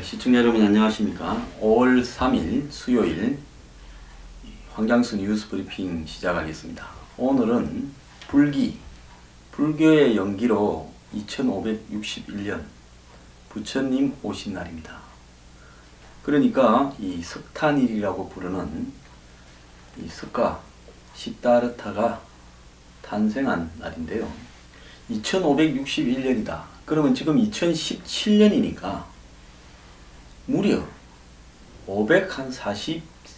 시청자 여러분 안녕하십니까. 5월 3일 수요일 황장수 뉴스 브리핑 시작하겠습니다. 오늘은 불교의 연기로 2561년 부처님 오신 날입니다. 그러니까 이 석탄일이라고 부르는 이 석가 시다르타가 탄생한 날인데요. 2561년이다. 그러면 지금 2017년이니까 무려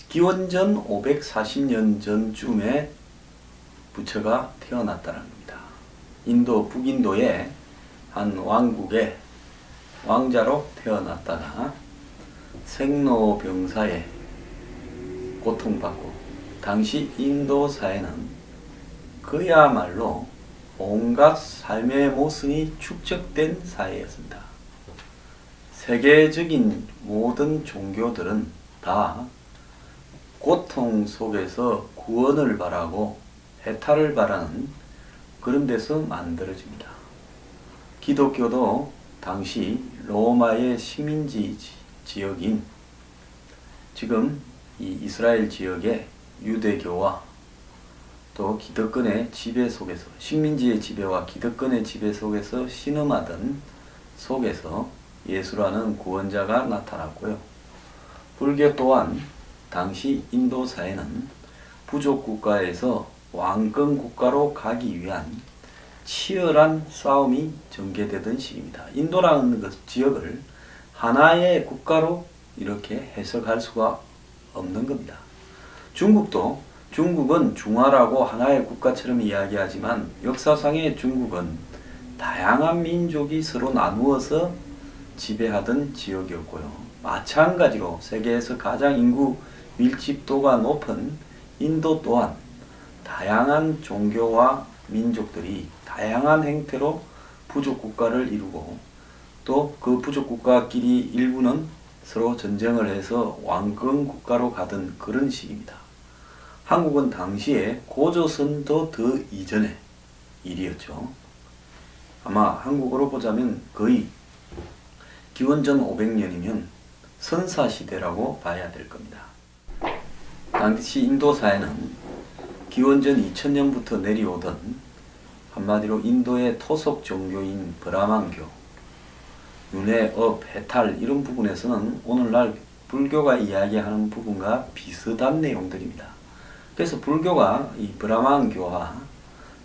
기원전 540년 전쯤에 부처가 태어났다는 겁니다. 북인도의 한 왕국의 왕자로 태어났다가 생로병사에 고통받고, 당시 인도 사회는 그야말로 온갖 삶의 모순이 축적된 사회였습니다. 세계적인 모든 종교들은 다 고통 속에서 구원을 바라고 해탈을 바라는 그런 데서 만들어집니다. 기독교도 당시 로마의 식민지 지역인 지금 이 이스라엘 지역의 유대교와 또 기득권의 지배 속에서, 식민지의 지배와 기득권의 지배 속에서 신음하던 속에서 예수라는 구원자가 나타났고요. 불교 또한 당시 인도 사회는 부족 국가에서 왕권 국가로 가기 위한 치열한 싸움이 전개되던 시기입니다. 인도라는 지역을 하나의 국가로 이렇게 해석할 수가 없는 겁니다. 중국은 중화라고 하나의 국가처럼 이야기하지만 역사상의 중국은 다양한 민족이 서로 나누어서 지배하던 지역이었고요. 마찬가지로 세계에서 가장 인구 밀집도가 높은 인도 또한 다양한 종교와 민족들이 다양한 형태로 부족국가를 이루고, 또 그 부족국가끼리 일부는 서로 전쟁을 해서 왕권국가로 가던 그런 시기입니다. 한국은 당시에 고조선도 더 이전의 일이었죠. 아마 한국으로 보자면 거의 기원전 500년이면 선사시대라고 봐야 될 겁니다. 당시 인도 사회는 기원전 2000년부터 내려오던 한마디로 인도의 토속 종교인 브라만교, 윤회, 업, 해탈 이런 부분에서는 오늘날 불교가 이야기하는 부분과 비슷한 내용들입니다. 그래서 불교가 이 브라만교와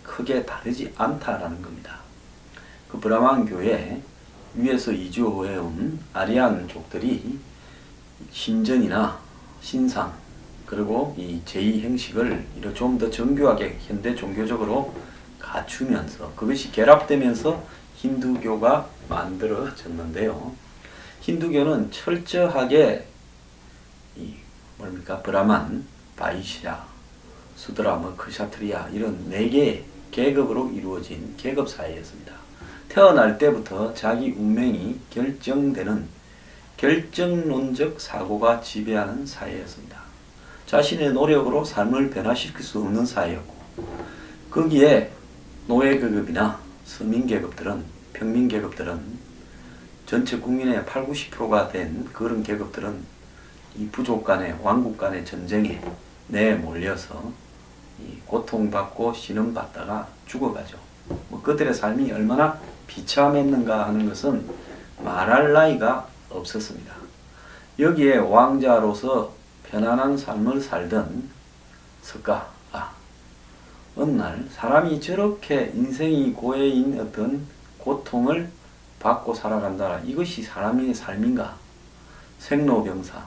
크게 다르지 않다라는 겁니다. 그 브라만교에 위에서 이주해온 아리안족들이 신전이나 신상, 그리고 이 제2행식을 좀 더 정교하게 현대 종교적으로 갖추면서 그것이 결합되면서 힌두교가 만들어졌는데요. 힌두교는 철저하게 브라만, 바이시야, 수드라, 크샤트리야 이런 4개의 계급으로 이루어진 계급 사회였습니다. 태어날 때부터 자기 운명이 결정되는 결정론적 사고가 지배하는 사회였습니다. 자신의 노력으로 삶을 변화시킬 수 없는 사회였고, 거기에 노예계급이나 서민계급들은, 평민계급들은, 전체 국민의 80~90%가 된 그런 계급들은 이 부족 간의, 왕국 간의 전쟁에 내몰려서 고통받고 신음받다가 죽어가죠. 그들의 삶이 얼마나 비참했는가 하는 것은 말할 나위가 없었습니다. 여기에 왕자로서 편안한 삶을 살던 석가, 어느 날 사람이 저렇게 인생이 고해인 어떤 고통을 받고 살아간다, 이것이 사람의 삶인가? 생로병사,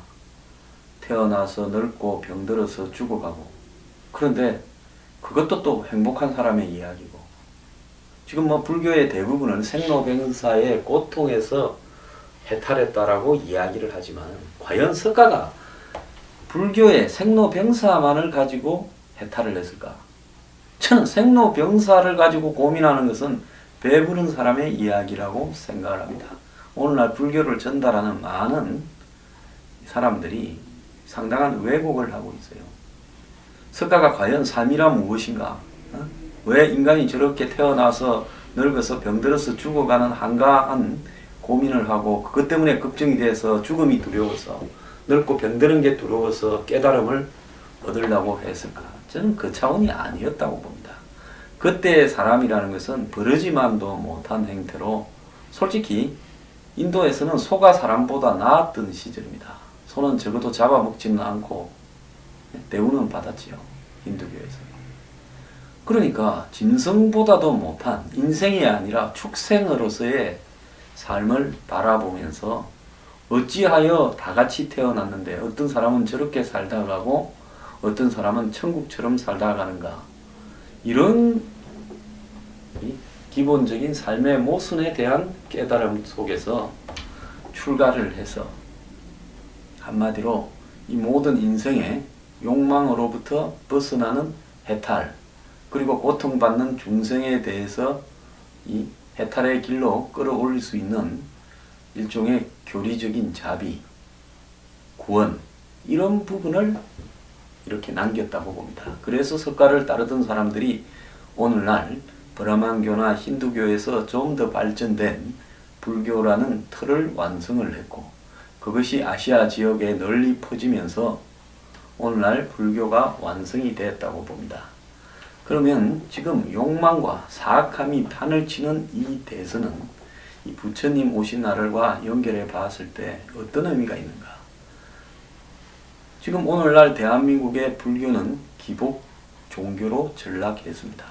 태어나서 늙고 병들어서 죽어가고, 그런데 그것도 또 행복한 사람의 이야기고, 지금 불교의 대부분은 생로병사의 고통에서 해탈했다라고 이야기를 하지만, 과연 석가가 불교의 생로병사만을 가지고 해탈을 했을까? 저는 생로병사를 가지고 고민하는 것은 배부른 사람의 이야기라고 생각을 합니다. 오늘날 불교를 전달하는 많은 사람들이 상당한 왜곡을 하고 있어요. 석가가 과연 삶이란 무엇인가? 왜 인간이 저렇게 태어나서 늙어서 병들어서 죽어가는 한가한 고민을 하고 그것 때문에 걱정이 돼서 죽음이 두려워서 늙고 병드는 게 두려워서 깨달음을 얻으려고 했을까? 저는 그 차원이 아니었다고 봅니다. 그때의 사람이라는 것은 버르지만도 못한 행태로 솔직히 인도에서는 소가 사람보다 나았던 시절입니다. 소는 적어도 잡아먹지는 않고 대우는 받았지요. 힌두교에서. 그러니까 짐승보다도 못한 인생이 아니라 축생으로서의 삶을 바라보면서 어찌하여 다같이 태어났는데 어떤 사람은 저렇게 살다 가고 어떤 사람은 천국처럼 살다 가는가, 이런 기본적인 삶의 모순에 대한 깨달음 속에서 출가를 해서 한마디로 이 모든 인생의 욕망으로부터 벗어나는 해탈, 그리고 고통받는 중생에 대해서 이 해탈의 길로 끌어올릴 수 있는 일종의 교리적인 자비, 구원, 이런 부분을 이렇게 남겼다고 봅니다. 그래서 석가를 따르던 사람들이 오늘날 브라만교나 힌두교에서 좀 더 발전된 불교라는 틀을 완성을 했고, 그것이 아시아 지역에 널리 퍼지면서 오늘날 불교가 완성이 됐다고 봅니다. 그러면 지금 욕망과 사악함이 판을 치는 이 대선은 이 부처님 오신 날과 연결해 봤을 때 어떤 의미가 있는가? 지금 오늘날 대한민국의 불교는 기복 종교로 전락했습니다.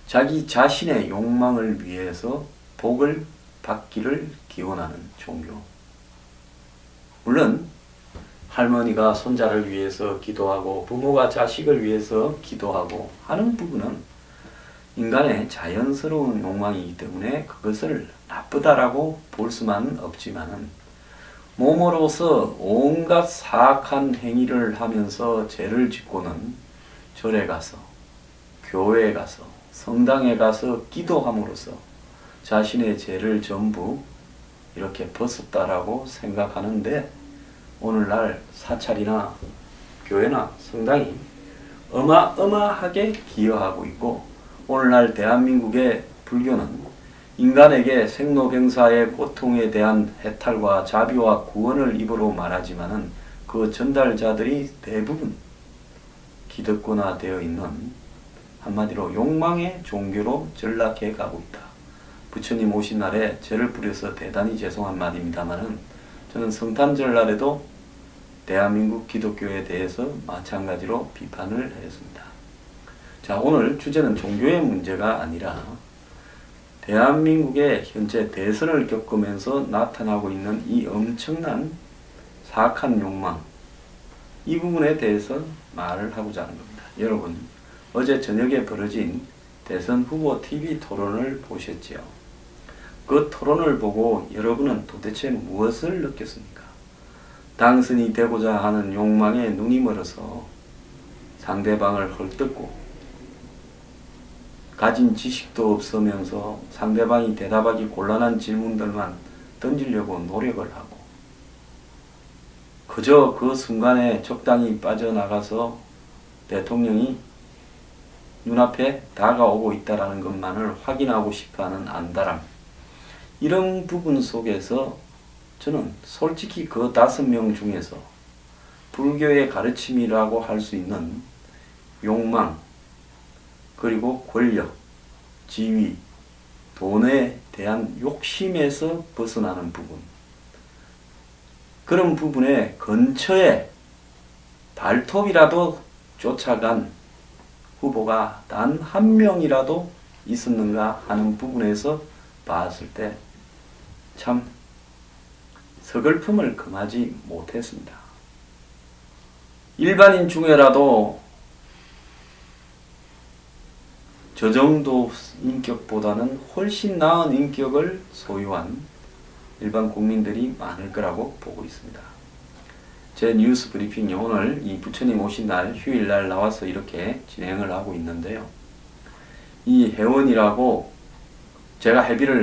자기 자신의 욕망을 위해서 복을 받기를 기원하는 종교. 물론 할머니가 손자를 위해서 기도하고 부모가 자식을 위해서 기도하고 하는 부분은 인간의 자연스러운 욕망이기 때문에 그것을 나쁘다라고 볼 수만은 없지만은, 몸으로서 온갖 사악한 행위를 하면서 죄를 짓고는 절에 가서, 교회에 가서, 성당에 가서 기도함으로써 자신의 죄를 전부 이렇게 벗었다라고 생각하는데, 오늘날 사찰이나 교회나 성당이 어마어마하게 기여하고 있고, 오늘날 대한민국의 불교는 인간에게 생로병사의 고통에 대한 해탈과 자비와 구원을 입으로 말하지만은 그 전달자들이 대부분 기득권화 되어 있는, 한마디로 욕망의 종교로 전락해 가고 있다. 부처님 오신 날에 죄를 부려서 대단히 죄송한 말입니다만은 저는 성탄절날에도 대한민국 기독교에 대해서 마찬가지로 비판을 했습니다. 자, 오늘 주제는 종교의 문제가 아니라 대한민국의 현재 대선을 겪으면서 나타나고 있는 이 엄청난 사악한 욕망, 이 부분에 대해서 말을 하고자 하는 겁니다. 여러분, 어제 저녁에 벌어진 대선 후보 TV 토론을 보셨지요? 그 토론을 보고 여러분은 도대체 무엇을 느꼈습니까? 당선이 되고자 하는 욕망에 눈이 멀어서 상대방을 헐뜯고, 가진 지식도 없으면서 상대방이 대답하기 곤란한 질문들만 던지려고 노력을 하고, 그저 그 순간에 적당히 빠져나가서 대통령이 눈앞에 다가오고 있다는 것만을 확인하고 싶어하는 안달함, 이런 부분 속에서 저는 솔직히 그 5명 중에서 불교의 가르침이라고 할 수 있는 욕망, 그리고 권력, 지위, 돈에 대한 욕심에서 벗어나는 부분, 그런 부분에 근처에 발톱이라도 쫓아간 후보가 단 한 명이라도 있었는가 하는 부분에서 봤을 때 참 서글픔을 금하지 못했습니다. 일반인 중에라도 저 정도 인격보다는 훨씬 나은 인격을 소유한 일반 국민들이 많을 거라고 보고 있습니다. 제 뉴스 브리핑이 오늘 이 부처님 오신 날 휴일날 나와서 이렇게 진행을 하고 있는데요. 이 회원이라고 제가 회비를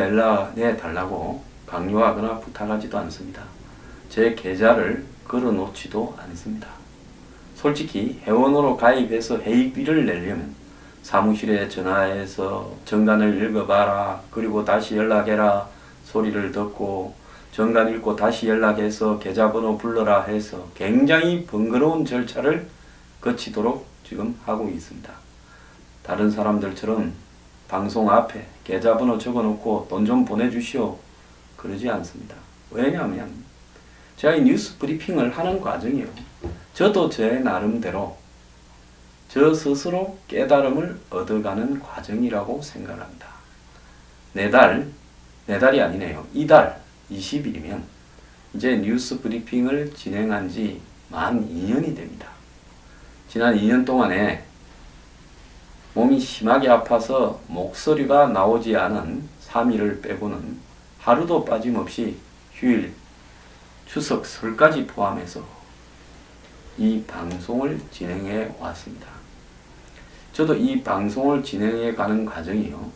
내달라고 강요하거나 부탁하지도 않습니다. 제 계좌를 걸어놓지도 않습니다. 솔직히 회원으로 가입해서 회비를 내려면 사무실에 전화해서 정관을 읽어봐라, 그리고 다시 연락해라, 소리를 듣고 정관 읽고 다시 연락해서 계좌번호 불러라 해서 굉장히 번거로운 절차를 거치도록 지금 하고 있습니다. 다른 사람들처럼 방송 앞에 계좌번호 적어놓고 돈 좀 보내주시오 그러지 않습니다. 왜냐하면 제가 이 뉴스 브리핑을 하는 과정이요. 저도 제 나름대로 저 스스로 깨달음을 얻어가는 과정이라고 생각합니다. 네 달이 아니네요. 이달 20일이면 이제 뉴스 브리핑을 진행한 지 만 2년이 됩니다. 지난 2년 동안에 몸이 심하게 아파서 목소리가 나오지 않은 3일을 빼고는 하루도 빠짐없이 휴일, 추석, 설까지 포함해서 이 방송을 진행해 왔습니다. 저도 이 방송을 진행해 가는 과정이요.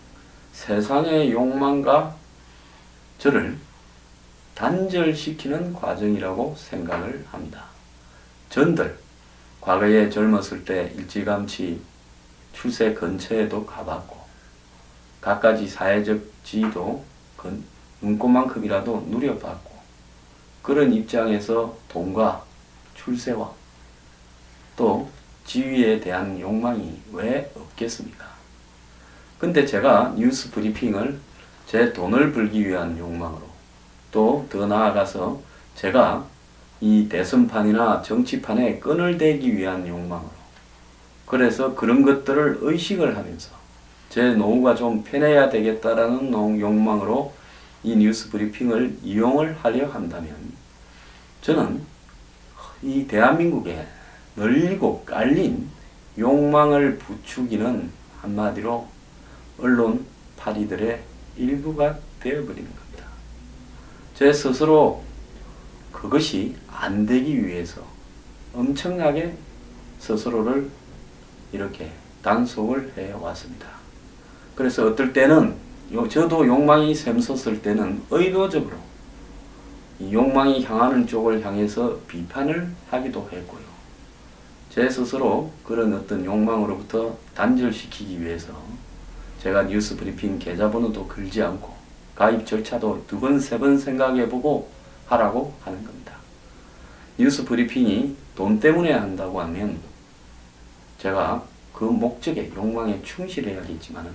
세상의 욕망과 저를 단절시키는 과정이라고 생각을 합니다. 전들 과거에 젊었을 때 일찌감치 출세 근처에도 가봤고 갖가지 사회적 지위도 눈꽃만큼이라도 누려봤고 그런 입장에서 돈과 출세와 또 지위에 대한 욕망이 왜 없겠습니까? 근데 제가 뉴스 브리핑을 제 돈을 벌기 위한 욕망으로 또 더 나아가서 제가 이 대선판이나 정치판에 끈을 대기 위한 욕망으로 그래서 그런 것들을 의식을 하면서 제 노후가 좀 편해야 되겠다라는 욕망으로 이 뉴스 브리핑을 이용을 하려 한다면 저는 이 대한민국에 널리고 깔린 욕망을 부추기는 한마디로 언론 파리들의 일부가 되어버리는 겁니다. 제 스스로 그것이 안 되기 위해서 엄청나게 스스로를 이렇게 단속을 해왔습니다. 그래서 어떨 때는 저도 욕망이 샘솟을 때는 의도적으로 이 욕망이 향하는 쪽을 향해서 비판을 하기도 했고요. 제 스스로 그런 어떤 욕망으로부터 단절시키기 위해서 제가 뉴스 브리핑 계좌번호도 걸지 않고 가입 절차도 2번, 3번 생각해보고 하라고 하는 겁니다. 뉴스 브리핑이 돈 때문에 한다고 하면 제가 그 목적에 욕망에 충실해야겠지만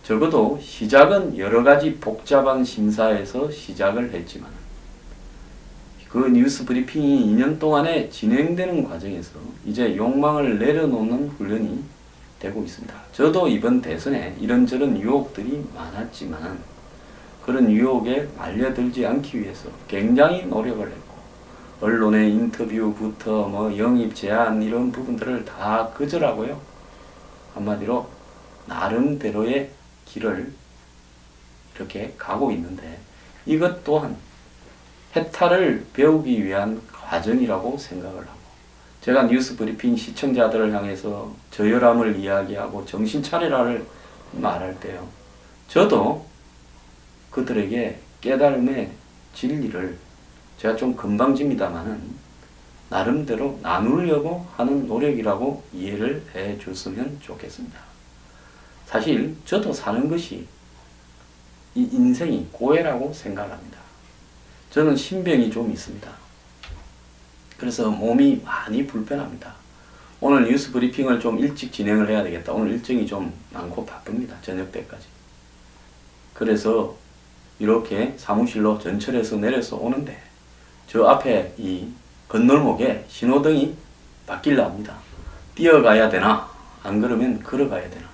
적어도 시작은 여러가지 복잡한 심사에서 시작을 했지만 그 뉴스 브리핑이 2년 동안에 진행되는 과정에서 이제 욕망을 내려놓는 훈련이 되고 있습니다. 저도 이번 대선에 이런저런 유혹들이 많았지만 그런 유혹에 말려들지 않기 위해서 굉장히 노력을 했고 언론의 인터뷰부터 뭐 영입 제한 이런 부분들을 다 거절하고요. 한마디로 나름대로의 길을 이렇게 가고 있는데 이것 또한 해탈을 배우기 위한 과정이라고 생각을 하고 제가 뉴스 브리핑 시청자들을 향해서 저열함을 이야기하고 정신 차리라를 말할 때요. 저도 그들에게 깨달음의 진리를 제가 좀 금방집니다만은 나름대로 나누려고 하는 노력이라고 이해를 해 줬으면 좋겠습니다. 사실 저도 사는 것이 이 인생이 고해라고 생각합니다. 저는 신병이 좀 있습니다. 그래서 몸이 많이 불편합니다. 오늘 뉴스 브리핑을 좀 일찍 진행을 해야 되겠다. 오늘 일정이 좀 많고 바쁩니다. 저녁 때까지. 그래서 이렇게 사무실로 전철에서 내려서 오는데 저 앞에 이 건널목에 신호등이 바뀔라 합니다. 뛰어가야 되나? 안 그러면 걸어가야 되나?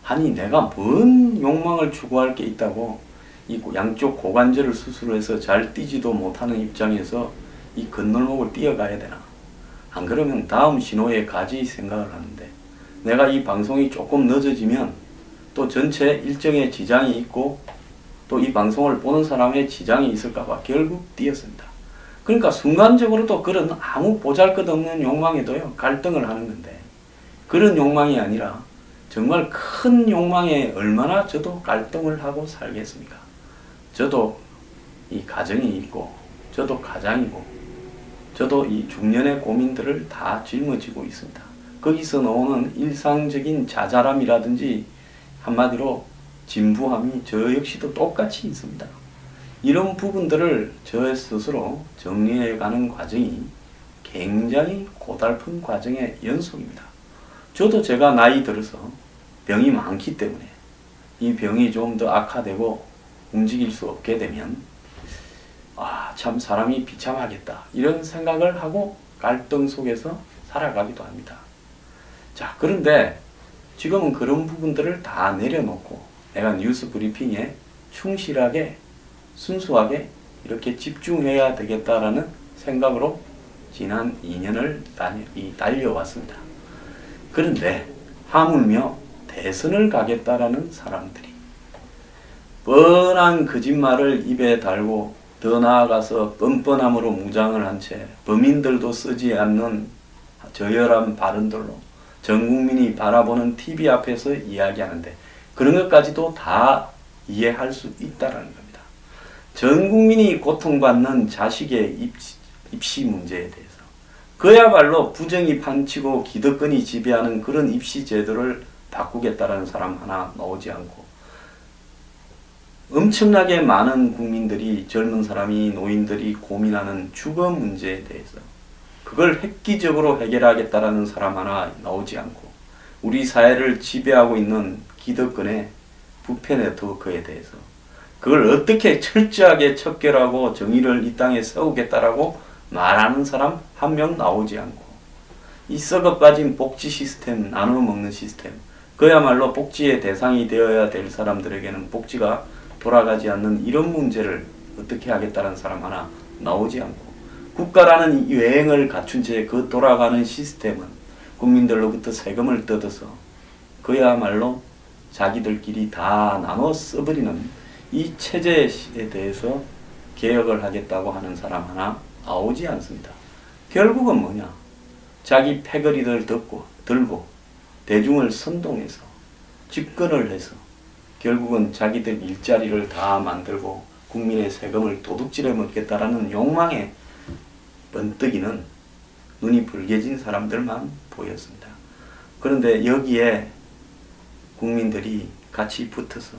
아니 내가 뭔 욕망을 추구할 게 있다고 이 양쪽 고관절을 수술해서 잘 뛰지도 못하는 입장에서 이 건널목을 뛰어가야 되나? 안 그러면 다음 신호에 가지 생각을 하는데 내가 이 방송이 조금 늦어지면 또 전체 일정에 지장이 있고 또 이 방송을 보는 사람의 지장이 있을까봐 결국 뛰었습니다. 그러니까 순간적으로도 그런 아무 보잘것없는 욕망에도요 갈등을 하는 건데 그런 욕망이 아니라 정말 큰 욕망에 얼마나 저도 갈등을 하고 살겠습니까? 저도 이 가정이 있고 저도 가장이고 저도 이 중년의 고민들을 다 짊어지고 있습니다. 거기서 나오는 일상적인 자잘함이라든지 한마디로 진부함이 저 역시도 똑같이 있습니다. 이런 부분들을 저 스스로 정리해가는 과정이 굉장히 고달픈 과정의 연속입니다. 저도 제가 나이 들어서 병이 많기 때문에 이 병이 좀 더 악화되고 움직일 수 없게 되면 참 사람이 비참하겠다 이런 생각을 하고 갈등 속에서 살아가기도 합니다. 자, 그런데 지금은 그런 부분들을 다 내려놓고 내가 뉴스 브리핑에 충실하게 순수하게 이렇게 집중해야 되겠다라는 생각으로 지난 2년을 달려왔습니다. 그런데 하물며 대선을 가겠다라는 사람들이 뻔한 거짓말을 입에 달고 더 나아가서 뻔뻔함으로 무장을 한 채 범인들도 쓰지 않는 저열한 발언들로 전 국민이 바라보는 TV 앞에서 이야기하는데 그런 것까지도 다 이해할 수 있다라는 겁니다. 전 국민이 고통받는 자식의 입시 문제에 대해서 그야말로 부정이 판치고 기득권이 지배하는 그런 입시 제도를 바꾸겠다라는 사람 하나 나오지 않고 엄청나게 많은 국민들이 젊은 사람이 노인들이 고민하는 주거 문제에 대해서 그걸 획기적으로 해결하겠다라는 사람 하나 나오지 않고 우리 사회를 지배하고 있는 기득권의 부패 네트워크에 대해서 그걸 어떻게 철저하게 척결하고 정의를 이 땅에 세우겠다라고 말하는 사람 한 명 나오지 않고 이 썩어 빠진 복지 시스템, 나눠 먹는 시스템 그야말로 복지의 대상이 되어야 될 사람들에게는 복지가 돌아가지 않는 이런 문제를 어떻게 하겠다는 사람 하나 나오지 않고 국가라는 외행을 갖춘 채 그 돌아가는 시스템은 국민들로부터 세금을 뜯어서 그야말로 자기들끼리 다 나눠 써버리는 이 체제에 대해서 개혁을 하겠다고 하는 사람 하나 나오지 않습니다. 결국은 뭐냐? 자기 패거리를 들고 대중을 선동해서 집권을 해서 결국은 자기들 일자리를 다 만들고 국민의 세금을 도둑질해 먹겠다라는 욕망에 번뜩이는 눈이 붉게진 사람들만 보였습니다. 그런데 여기에 국민들이 같이 붙어서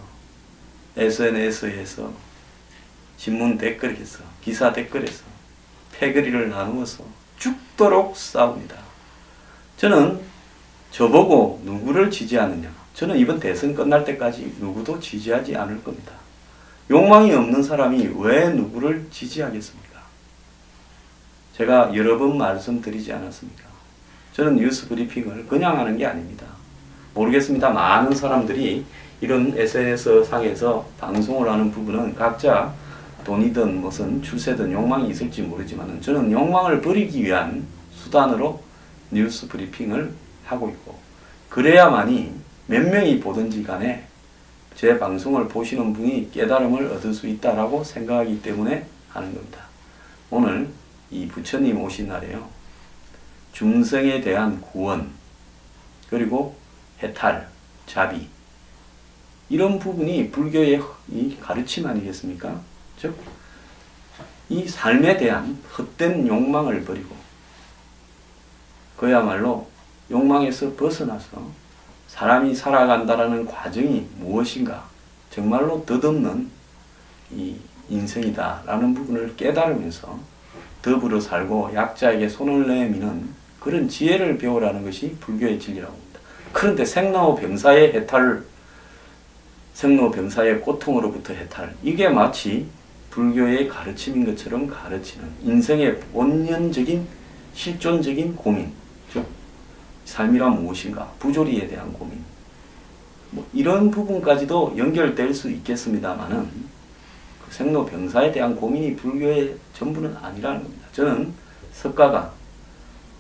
SNS에서 신문 댓글에서 기사 댓글에서 패거리를 나누어서 죽도록 싸웁니다. 저는 저보고 누구를 지지하느냐? 저는 이번 대선 끝날 때까지 누구도 지지하지 않을 겁니다. 욕망이 없는 사람이 왜 누구를 지지하겠습니까? 제가 여러 번 말씀드리지 않았습니까? 저는 뉴스 브리핑을 그냥 하는 게 아닙니다. 모르겠습니다. 많은 사람들이 이런 SNS 상에서 방송을 하는 부분은 각자 돈이든 무슨 출세든 욕망이 있을지 모르지만 저는 욕망을 버리기 위한 수단으로 뉴스 브리핑을 하고 있고 그래야만이 몇 명이 보든지 간에 제 방송을 보시는 분이 깨달음을 얻을 수 있다라고 생각하기 때문에 하는 겁니다. 오늘 이 부처님 오신 날에요. 중생에 대한 구원 그리고 해탈, 자비 이런 부분이 불교의 이 가르침 아니겠습니까? 즉, 이 삶에 대한 헛된 욕망을 버리고 그야말로 욕망에서 벗어나서 사람이 살아간다라는 과정이 무엇인가 정말로 덧없는 이 인생이다라는 부분을 깨달으면서 더불어 살고 약자에게 손을 내미는 그런 지혜를 배우라는 것이 불교의 진리라고 합니다. 그런데 생로병사의 해탈, 생로병사의 고통으로부터 해탈 이게 마치 불교의 가르침인 것처럼 가르치는 인생의 본연적인 실존적인 고민 즉 삶이란 무엇인가 부조리에 대한 고민 뭐 이런 부분까지도 연결될 수 있겠습니다만은 그 생로병사에 대한 고민이 불교의 전부는 아니라는 겁니다. 저는 석가가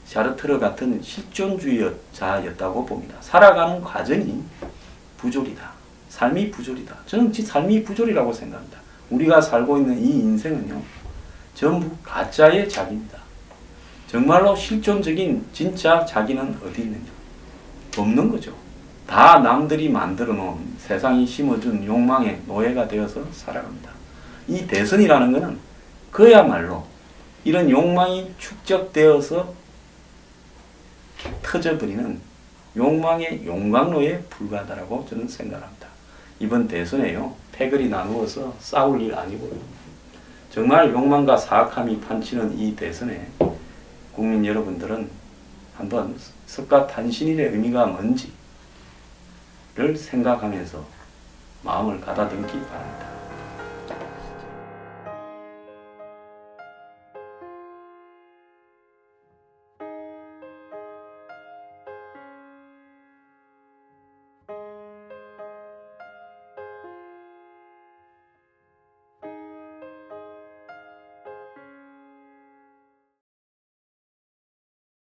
샤르트르 같은 실존주의자였다고 봅니다. 살아가는 과정이 부조리다. 삶이 부조리다. 저는 삶이 부조리라고 생각합니다. 우리가 살고 있는 이 인생은요. 전부 가짜의 자기입니다. 정말로 실존적인 진짜 자기는 어디 있느냐. 없는 거죠. 다 남들이 만들어 놓은 세상이 심어준 욕망의 노예가 되어서 살아갑니다. 이 대선이라는 것은 그야말로 이런 욕망이 축적되어서 터져버리는 욕망의 용광로에 불과하다고 저는 생각합니다. 이번 대선에요. 패거리 나누어서 싸울 일 아니고요. 정말 욕망과 사악함이 판치는 이 대선에 국민 여러분들은 한번 석가 탄신일의 의미가 뭔지를 생각하면서 마음을 가다듬기 바랍니다.